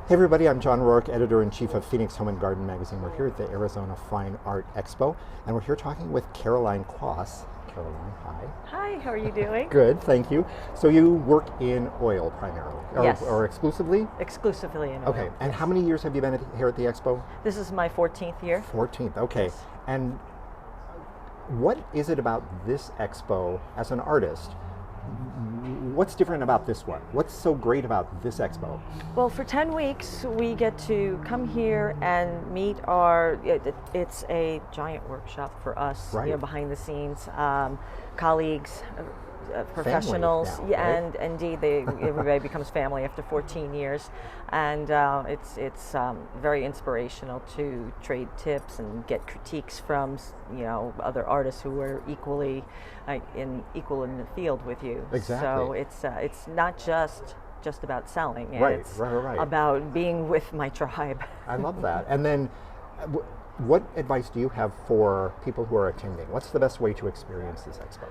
Hey everybody, I'm John Rourke, Editor-in-Chief of Phoenix Home and Garden Magazine. We're here at the Arizona Fine Art Expo, and we're here talking with Caroline Kloss. Caroline, hi. Hi, how are you doing? Good, thank you. So you work in oil primarily? Yes. Or exclusively? Exclusively in oil. Okay, and how many years have you been here at the Expo? This is my 14th year. 14th, okay. Yes. And what is it about this Expo as an artist? What's different about this one? What's so great about this Expo? Well, for 10 weeks, we get to come here and meet it's a giant workshop for us, Right. behind the scenes, colleagues, professionals, Family now, right? and indeed, everybody becomes family after 14 years, and it's very inspirational to trade tips and get critiques from other artists who are equally in the field with you. Exactly. So it's not just about selling. Right, It's right. about being with my tribe. I love that. And then, what advice do you have for people who are attending? What's the best way to experience this expo?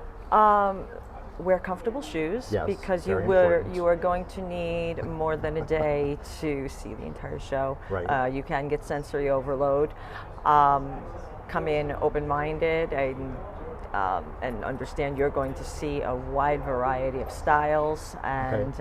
Wear comfortable shoes, Yes, because very important. you are going to need more than a day to see the entire show. Right. You can get sensory overload. Come in open-minded and understand you're going to see a wide variety of styles, and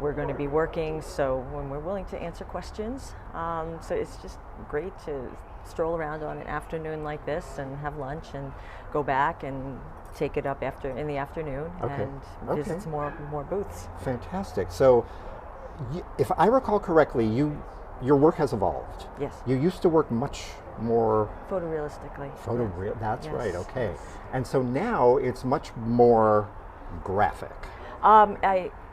we're going to be working, so when we're willing to answer questions. So it's just great to stroll around on an afternoon like this and have lunch and go back and take it up in the afternoon and visit some more booths. Fantastic. So, if I recall correctly, your work has evolved. Yes. You used to work much more Photorealistically. photoreal. That's Yes. right. Okay. And so now it's much more graphic.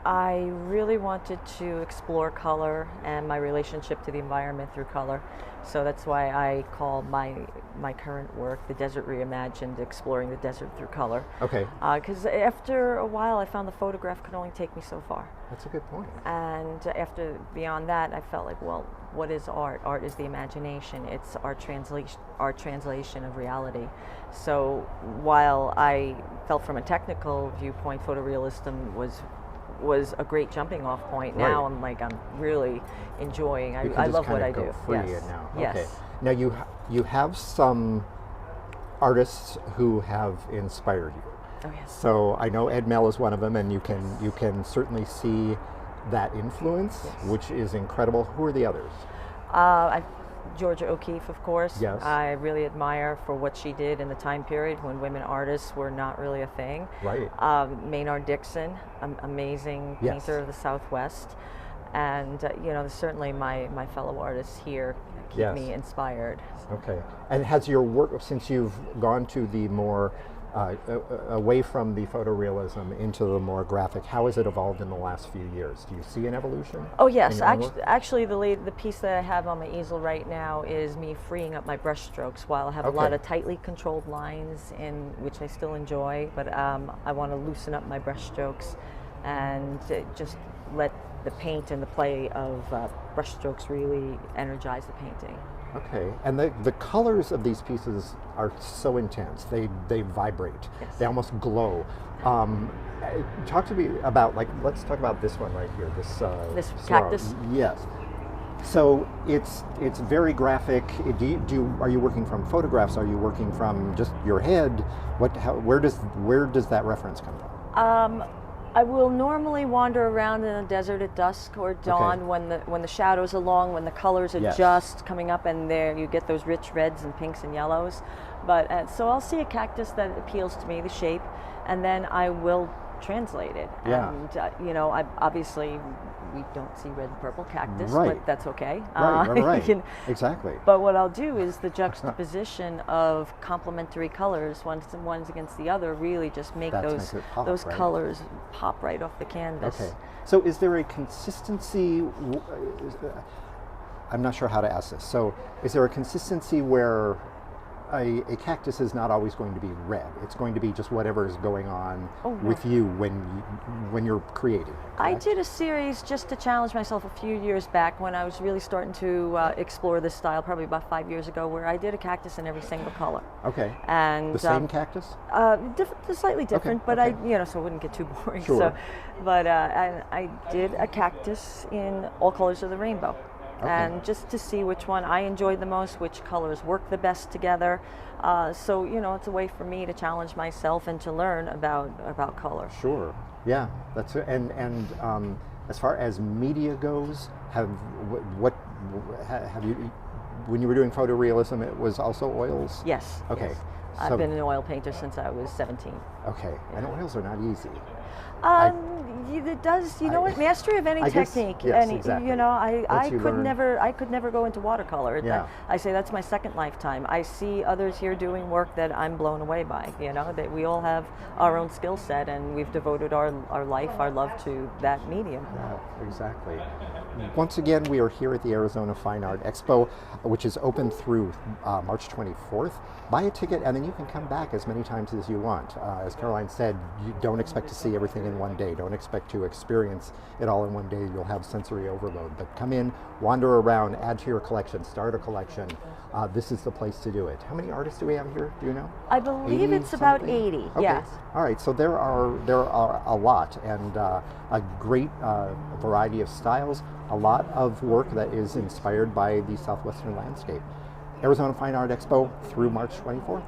I really wanted to explore color and my relationship to the environment through color. So that's why I call my current work The Desert Reimagined, exploring the desert through color. Okay. Because after a while I found the photograph could only take me so far. That's a good point. And beyond that, I felt like, well, what is art? Art is the imagination. It's our translation of reality. So while I felt from a technical viewpoint, photorealism was a great jumping off point. Now Right. I'm really enjoying. You can I just love kind what of I go do. free Yes. now. Yes. Okay. Now you have some artists who have inspired you. Oh yes. So I know Ed Mell is one of them, and you can certainly see that influence, which is incredible. Who are the others? Georgia O'Keeffe, of course. Yes. I really admire for what she did in the time period when women artists were not really a thing. Right. Maynard Dixon, amazing Yes. painter of the Southwest. And certainly my fellow artists here keep Yes. me inspired. Okay. And has your work, since you've gone to the more away from the photorealism into the more graphic, how has it evolved in the last few years? Do you see an evolution? Oh yes, in your own work? actually the piece that I have on my easel right now is me freeing up my brush strokes. While I have a lot Okay. of tightly controlled lines, in which I still enjoy, but I want to loosen up my brush strokes and just let the paint and the play of brush strokes really energize the painting. Okay, and the colors of these pieces are so intense. They vibrate. Yes. They almost glow. Talk to me about, let's talk about this one right here. This swirl. Cactus? Yes. So it's very graphic. Are you working from photographs? Are you working from just your head? Where does that reference come from? I will normally wander around in the desert at dusk or dawn when the shadows are long, when the colors are Yes. just coming up, and there you get those rich reds and pinks and yellows. But so I'll see a cactus that appeals to me, the shape, and then I will translate it. Yeah. And obviously we don't see red and purple cactus, Right. but that's okay. Right. Exactly. But what I'll do is the juxtaposition of complementary colors, one's against the other, really just make That those makes it pop, those right? colors pop right off the canvas. Okay. So is there a consistency? I'm not sure how to ask this. So is there a consistency where a cactus is not always going to be red. It's going to be just whatever is going on Oh, with you when you're creating. I correct? did a series just to challenge myself a few years back when I was really starting to explore this style, probably about 5 years ago, where I did a cactus in every single color. Okay. And The same cactus? slightly different, but okay. so it wouldn't get too boring. Sure. So, but I did a cactus in all colors of the rainbow. Okay. And just to see which one I enjoyed the most, which colors work the best together. So it's a way for me to challenge myself and to learn about color. Sure. Yeah. That's it. And as far as media goes, have you when you were doing photorealism, it was also oils? Yes. Okay. Yes. So- I've been an oil painter since I was 17. Okay. And oils are not easy. It does. You know what? Mastery of any I guess, technique. yes, exactly. I Once you learn- could never go into watercolor. Yeah. I say that's my second lifetime. I see others here doing work that I'm blown away by. That we all have our own skill set, and we've devoted our life, our love to that medium. Yeah, exactly. Once again, we are here at the Arizona Fine Art Expo, which is open through March 24th. Buy a ticket and then you can come back as many times as you want. As Caroline said, you don't expect to see everything in one day. Don't expect to experience it all in one day. You'll have sensory overload. But come in, wander around, add to your collection, start a collection. This is the place to do it. How many artists do we have here? Do you know? I believe 80 it's about something? 80. Okay. Yes. All right. So there are a lot, and a great variety of styles. A lot of work that is inspired by the Southwestern landscape. Arizona Fine Art Expo through March 24th.